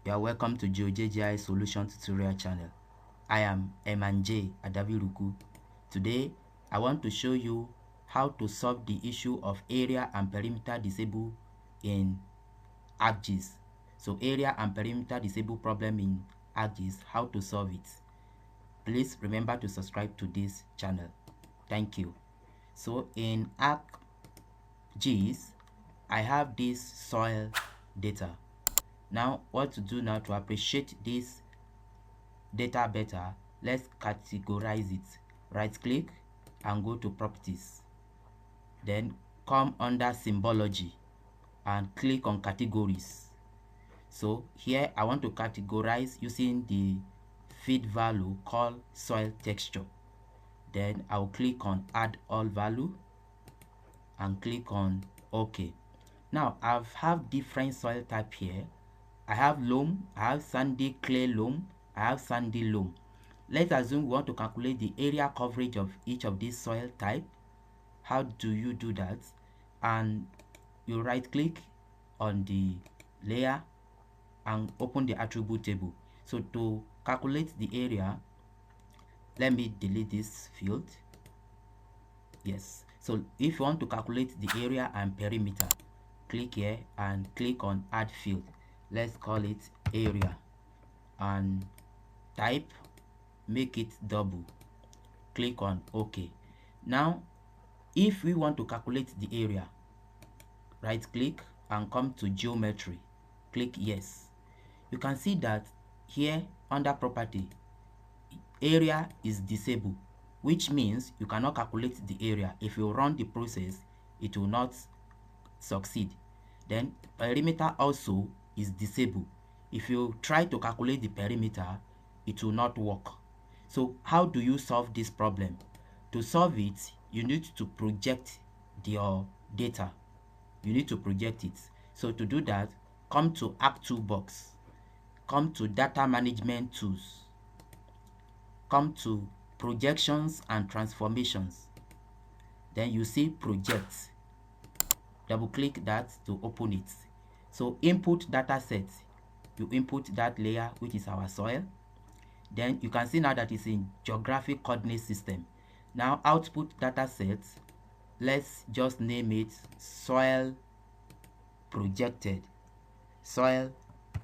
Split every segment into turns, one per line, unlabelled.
You are welcome to Geojay Solution Tutorial channel. I am Emanje Adaviruku. Today, I want to show you how to solve the issue of area and perimeter disable in ArcGIS. So area and perimeter disable problem in ArcGIS, how to solve it. Please remember to subscribe to this channel. Thank you. So in ArcGIS, I have this soil data. Now, what to do now to appreciate this data better? Let's categorize it. Right click and go to properties. Then come under symbology and click on categories. So here I want to categorize using the feed value called soil texture. Then I'll click on add all value and click on OK. Now I have different soil type here. I have loam, I have sandy clay loam, I have sandy loam. Let's assume we want to calculate the area coverage of each of these soil type. How do you do that? And you right click on the layer and open the attribute table. So to calculate the area, let me delete this field. Yes, so if you want to calculate the area and perimeter, click here and click on add field. Let's call it area and type, make it double. Click on OK. Now, if we want to calculate the area, right click and come to geometry. Click yes. You can see that here under property, area is disabled, which means you cannot calculate the area. If you run the process, it will not succeed. Then perimeter also is disabled. If you try to calculate the perimeter, it will not work. So how do you solve this problem? To solve it, you need to project your data. You need to project it. So to do that, come to Arc Toolbox, come to Data Management Tools, come to Projections and Transformations. Then you see Project. Double click that to open it. So input data set, you input that layer, which is our soil. Then you can see now that it's in geographic coordinate system. Now output data set, let's just name it soil projected, soil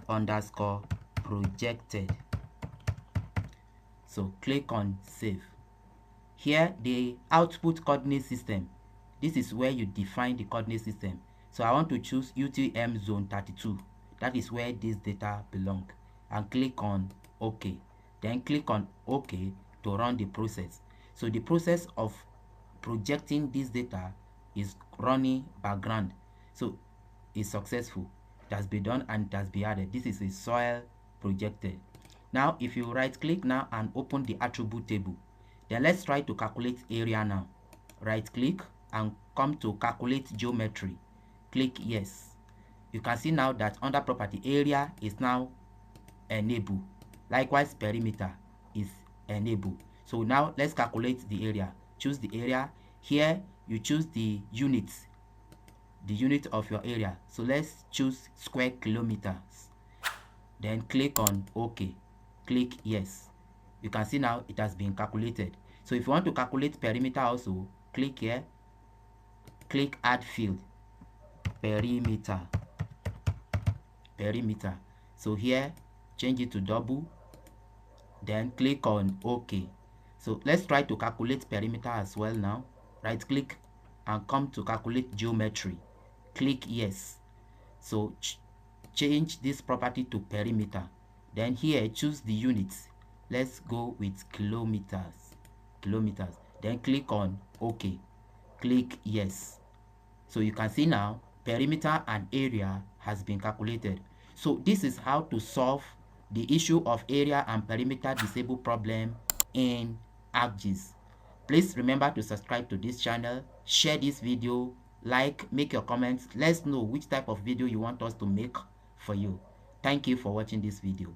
underscore projected. So click on save. Here the output coordinate system, this is where you define the coordinate system. So I want to choose UTM zone 32. That is where this data belong. And click on OK. Then click on OK to run the process. So the process of projecting this data is running background. So it's successful. It has been done and it has been added. This is a soil projected. Now if you right click now and open the attribute table, then let's try to calculate area now. Right click and come to calculate geometry. Click yes. You can see now that under property, area is now enabled. Likewise, perimeter is enabled. So now let's calculate the area. Choose the area. Here you choose the units, the unit of your area. So let's choose square kilometers. Then click on OK. Click yes. You can see now it has been calculated. So if you want to calculate perimeter also, click here. Click add field. Perimeter. So here change it to double, then click on OK. So let's try to calculate perimeter as well now. Right click and come to calculate geometry. Click yes. So change this property to perimeter. Then here choose the units. Let's go with kilometers. Then click on OK. Click yes. So you can see now perimeter and area has been calculated. So this is how to solve the issue of area and perimeter disable problem in ArcGIS. Please remember to subscribe to this channel, share this video, like, make your comments. Let's know which type of video you want us to make for you. Thank you for watching this video.